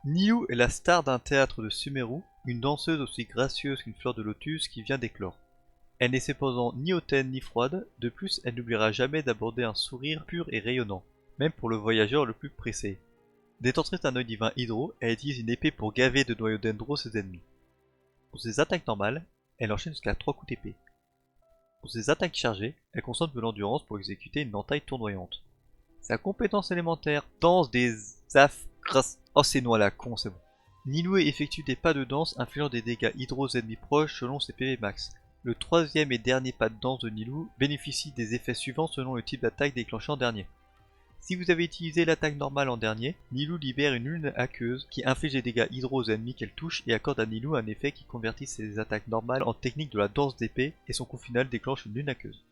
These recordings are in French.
Nilou est la star d'un théâtre de Sumeru, une danseuse aussi gracieuse qu'une fleur de lotus qui vient d'éclore. Elle n'est cependant ni hautaine ni froide, de plus elle n'oubliera jamais d'aborder un sourire pur et rayonnant, même pour le voyageur le plus pressé. Détentrice d'un œil divin hydro, elle utilise une épée pour gaver de noyaux dendro ses ennemis. Pour ses attaques normales, elle enchaîne jusqu'à 3 coups d'épée. Pour ses attaques chargées, elle consomme de l'endurance pour exécuter une entaille tournoyante. Sa compétence élémentaire, danse des afgras. Oh c'est noix la con, c'est bon. Nilou effectue des pas de danse infligeant des dégâts hydro aux ennemis proches selon ses PV max. Le troisième et dernier pas de danse de Nilou bénéficie des effets suivants selon le type d'attaque déclenché en dernier. Si vous avez utilisé l'attaque normale en dernier, Nilou libère une lune aqueuse qui inflige des dégâts hydro aux ennemis qu'elle touche et accorde à Nilou un effet qui convertit ses attaques normales en technique de la danse d'épée et son coup final déclenche une lune aqueuse.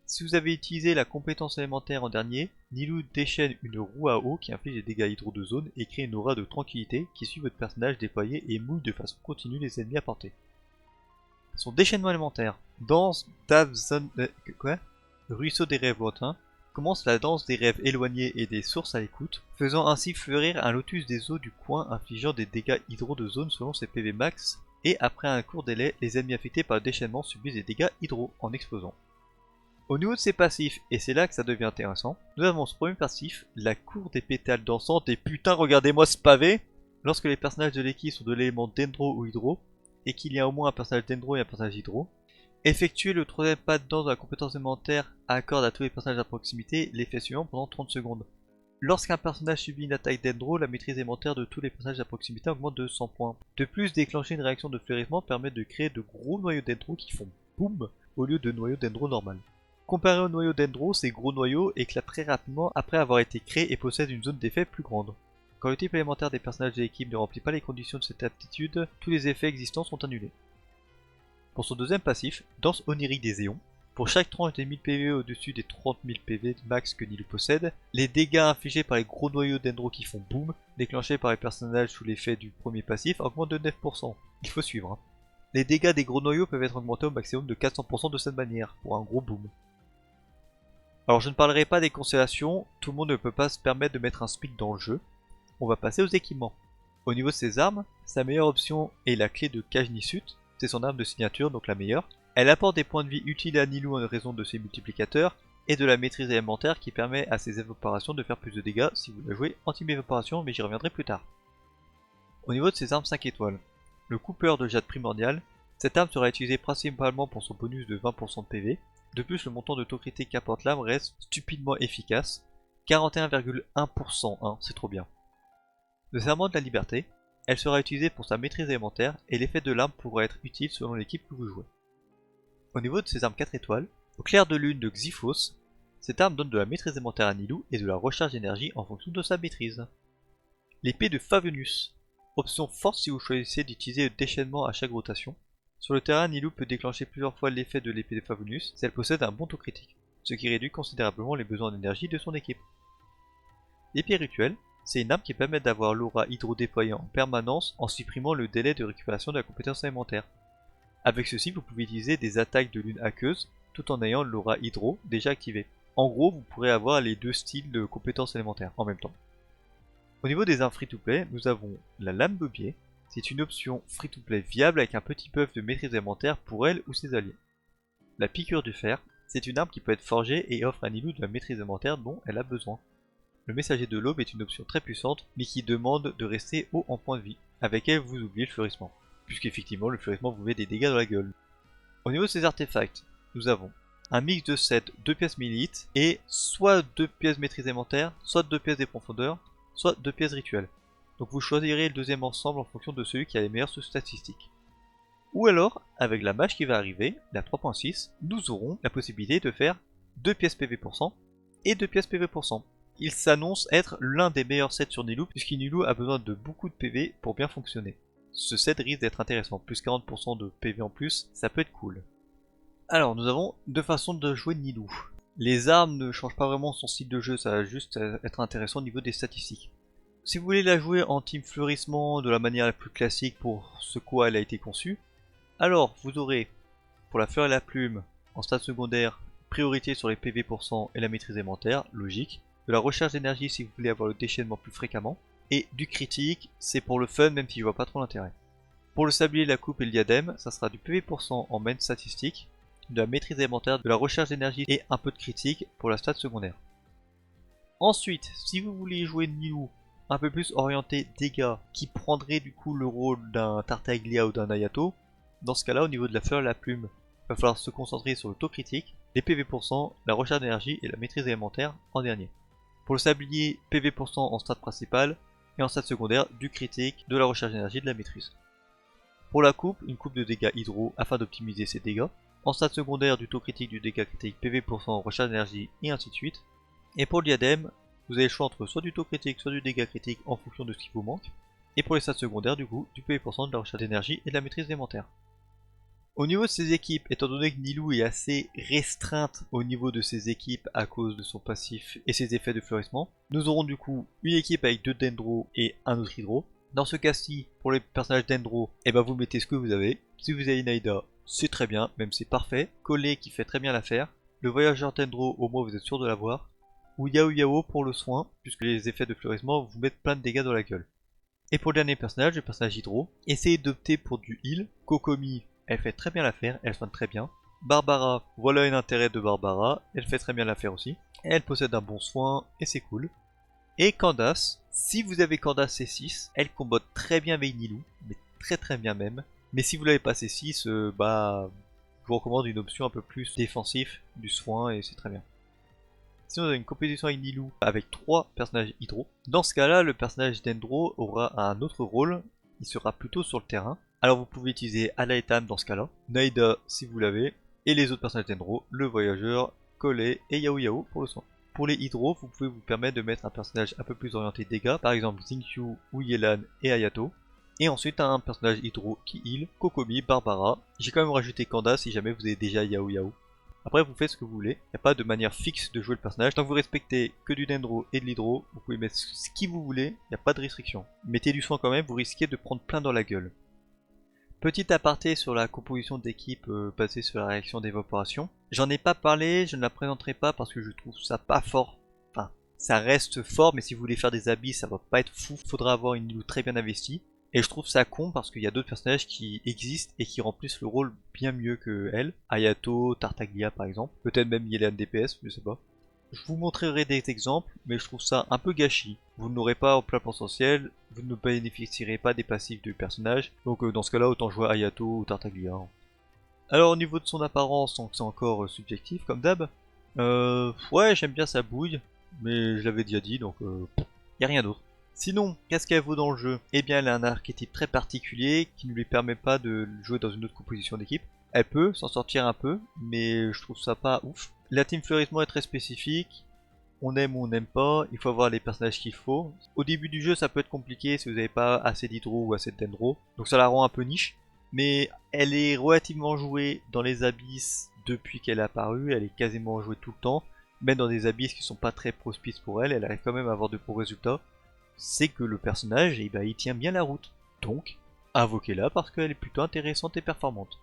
Si vous avez utilisé la compétence élémentaire en dernier, Nilou déchaîne une roue à eau qui inflige des dégâts hydro de zone et crée une aura de tranquillité qui suit votre personnage déployé et mouille de façon continue les ennemis à portée. Son déchaînement élémentaire, danse d'Avzon... quoi Ruisseau des rêves lointains, commence la danse des rêves éloignés et des sources à l'écoute, faisant ainsi fleurir un lotus des eaux du coin infligeant des dégâts hydro de zone selon ses PV max, et après un court délai, les ennemis affectés par le déchaînement subissent des dégâts hydro en explosant. Au niveau de ses passifs, et c'est là que ça devient intéressant, nous avons ce premier passif, la cour des pétales dansantes, et putain regardez-moi ce pavé. Lorsque les personnages de l'équipe sont de l'élément dendro ou hydro, et qu'il y a au moins un personnage dendro et un personnage hydro, effectuer le troisième pas de danse de la compétence élémentaire accorde à tous les personnages à proximité l'effet suivant pendant 30 secondes. Lorsqu'un personnage subit une attaque dendro, la maîtrise élémentaire de tous les personnages à proximité augmente de 100 points. De plus, déclencher une réaction de fleurissement permet de créer de gros noyaux dendro qui font boum au lieu de noyaux dendro normal. Comparé aux noyaux dendro, ces gros noyaux éclatent très rapidement après avoir été créés et possèdent une zone d'effet plus grande. Quand le type élémentaire des personnages de l'équipe ne remplit pas les conditions de cette aptitude, tous les effets existants sont annulés. Pour son deuxième passif, danse onirique des éons. Pour chaque tranche des 1000 PV au-dessus des 30 000 PV max que Nilou possède, les dégâts infligés par les gros noyaux dendro qui font boom, déclenchés par les personnages sous l'effet du premier passif, augmentent de 9%. Il faut suivre. Les dégâts des gros noyaux peuvent être augmentés au maximum de 400% de cette manière, pour un gros boom. Alors je ne parlerai pas des constellations, tout le monde ne peut pas se permettre de mettre un SPIC dans le jeu. On va passer aux équipements. Au niveau de ses armes, sa meilleure option est la clé de Kajnisut, c'est son arme de signature, donc la meilleure. Elle apporte des points de vie utiles à Nilou en raison de ses multiplicateurs, et de la maîtrise élémentaire qui permet à ses évaporations de faire plus de dégâts si vous la jouez anti-évaporation, mais j'y reviendrai plus tard. Au niveau de ses armes 5 étoiles, le coupeur de jade primordial, cette arme sera utilisée principalement pour son bonus de 20% de PV. De plus, le montant de taux critique qu'apporte l'arme reste stupidement efficace, 41,1%, hein, c'est trop bien. Le serment de la liberté, elle sera utilisée pour sa maîtrise élémentaire et l'effet de l'arme pourra être utile selon l'équipe que vous jouez. Au niveau de ses armes 4 étoiles, au clair de lune de Xiphos, cette arme donne de la maîtrise élémentaire à Nilou et de la recharge d'énergie en fonction de sa maîtrise. L'épée de Favonius, option forte si vous choisissez d'utiliser le déchaînement à chaque rotation. Sur le terrain, Nilou peut déclencher plusieurs fois l'effet de l'épée de Favonius si elle possède un bon taux critique, ce qui réduit considérablement les besoins d'énergie de son équipe. L'épée rituelle, c'est une arme qui permet d'avoir l'aura hydro déployée en permanence en supprimant le délai de récupération de la compétence élémentaire. Avec ceci, vous pouvez utiliser des attaques de lune aqueuse tout en ayant l'aura hydro déjà activée. En gros, vous pourrez avoir les deux styles de compétences élémentaires en même temps. Au niveau des armes free-to-play, nous avons la lame de biais. C'est une option free-to-play viable avec un petit buff de maîtrise élémentaire pour elle ou ses alliés. La piqûre du fer, c'est une arme qui peut être forgée et offre à Nilou de la maîtrise élémentaire dont elle a besoin. Le messager de l'aube est une option très puissante mais qui demande de rester haut en points de vie. Avec elle, vous oubliez le fleurissement, puisqu'effectivement le fleurissement vous met des dégâts dans la gueule. Au niveau de ces artefacts, nous avons un mix de 7, 2 pièces millilitres et soit 2 pièces maîtrise élémentaire, soit 2 pièces des profondeurs, soit 2 pièces rituelles. Donc vous choisirez le deuxième ensemble en fonction de celui qui a les meilleures statistiques. Ou alors, avec la mage qui va arriver, la 3.6, nous aurons la possibilité de faire 2 pièces PV% et 2 pièces PV%. Il s'annonce être l'un des meilleurs sets sur Nilou, puisqu'Nilou a besoin de beaucoup de PV pour bien fonctionner. Ce set risque d'être intéressant, plus 40% de PV en plus, ça peut être cool. Alors, nous avons deux façons de jouer Nilou. Les armes ne changent pas vraiment son style de jeu, ça va juste être intéressant au niveau des statistiques. Si vous voulez la jouer en team fleurissement de la manière la plus classique pour ce quoi elle a été conçue, alors vous aurez, pour la fleur et la plume, en stade secondaire, priorité sur les PV% et la maîtrise élémentaire, logique, de la recherche d'énergie si vous voulez avoir le déchaînement plus fréquemment, Et du critique, c'est pour le fun même si je vois pas trop l'intérêt. Pour le sablier, la coupe et le diadème, ça sera du PV% en main statistique, de la maîtrise élémentaire, de la recherche d'énergie et un peu de critique pour la stat secondaire. Ensuite, si vous voulez jouer Nilou un peu plus orienté dégâts, qui prendrait du coup le rôle d'un Tartaglia ou d'un Hayato, dans ce cas-là, au niveau de la fleur et la plume, il va falloir se concentrer sur le taux critique, les PV%, la recherche d'énergie et la maîtrise élémentaire en dernier. Pour le sablier, PV% en stade principal, et en stade secondaire, du critique, de la recherche d'énergie et de la maîtrise. Pour la coupe, une coupe de dégâts hydro afin d'optimiser ses dégâts. En stade secondaire, du taux critique, du dégât critique, PV%, recherche d'énergie et ainsi de suite. Et pour le diadème, vous avez le choix entre soit du taux critique, soit du dégât critique en fonction de ce qui vous manque. Et pour les stats secondaires, du coup, du PV%, de la recherche d'énergie et de la maîtrise élémentaire. Au niveau de ses équipes, étant donné que Nilou est assez restreinte au niveau de ses équipes à cause de son passif et ses effets de fleurissement, nous aurons du coup une équipe avec 2 Dendro et un autre Hydro. Dans ce cas-ci, pour les personnages Dendro, vous mettez ce que vous avez. Si vous avez Naïda, c'est très bien, même c'est parfait. Collet qui fait très bien l'affaire. Le voyageur Dendro, au moins vous êtes sûr de l'avoir. Ou Yao Yao pour le soin, puisque les effets de fleurissement vous mettent plein de dégâts dans la gueule. Et pour le dernier personnage, le personnage Hydro, essayez d'opter pour du heal. Kokomi, elle fait très bien l'affaire, elle soigne très bien. Barbara, voilà un intérêt de Barbara, elle fait très bien l'affaire aussi. Elle possède un bon soin et c'est cool. Et Candace, si vous avez Candace C6, elle combote très bien avec Nilou, mais très bien même. Mais si vous l'avez pas C6, je vous recommande une option un peu plus défensif, du soin et c'est très bien. Si on a une compétition avec Nilou avec 3 personnages Hydro, dans ce cas-là, le personnage Dendro aura un autre rôle, il sera plutôt sur le terrain. Alors vous pouvez utiliser Alaitam dans ce cas-là, Naïda si vous l'avez, et les autres personnages Dendro, le voyageur, Collet et Yao Yao pour le soin. Pour les Hydro, vous pouvez vous permettre de mettre un personnage un peu plus orienté dégâts, par exemple Xingqiu ou Yelan et Hayato. Et ensuite un personnage Hydro qui heal, Kokomi, Barbara. J'ai quand même rajouté Kanda si jamais vous avez déjà Yao Yao. Après vous faites ce que vous voulez, il n'y a pas de manière fixe de jouer le personnage. Tant que vous respectez que du Dendro et de l'Hydro, vous pouvez mettre ce qui vous voulez, il n'y a pas de restriction. Mettez du soin quand même, vous risquez de prendre plein dans la gueule. Petit aparté sur la composition d'équipe basée sur la réaction d'évaporation. J'en ai pas parlé, je ne la présenterai pas parce que je trouve ça pas fort. Enfin, ça reste fort, mais si vous voulez faire des abysses, ça va pas être fou. Faudra avoir une Nilou très bien investie. Et je trouve ça con parce qu'il y a d'autres personnages qui existent et qui remplissent le rôle bien mieux que elle. Hayato, Tartaglia par exemple. Peut-être même Yelan DPS, je sais pas. Je vous montrerai des exemples, mais je trouve ça un peu gâchis. Vous n'aurez pas en plein potentiel, vous ne bénéficierez pas des passifs du personnage, donc dans ce cas-là, autant jouer Hayato ou Tartaglia. Alors au niveau de son apparence, donc c'est encore subjectif comme d'hab. Ouais, j'aime bien sa bouille, mais je l'avais déjà dit, donc y a rien d'autre. Sinon, qu'est-ce qu'elle vaut dans le jeu? Eh bien, elle a un archétype très particulier qui ne lui permet pas de jouer dans une autre composition d'équipe. Elle peut s'en sortir un peu, mais je trouve ça pas ouf. La team fleurissement est très spécifique. On aime ou on n'aime pas, il faut avoir les personnages qu'il faut. Au début du jeu, ça peut être compliqué si vous n'avez pas assez d'hydro ou assez de dendro. Donc ça la rend un peu niche. Mais elle est relativement jouée dans les abysses depuis qu'elle est apparue. Elle est quasiment jouée tout le temps. Même dans des abysses qui sont pas très prospices pour elle, elle arrive quand même à avoir de bons résultats. C'est que le personnage, il tient bien la route. Donc, invoquez-la parce qu'elle est plutôt intéressante et performante.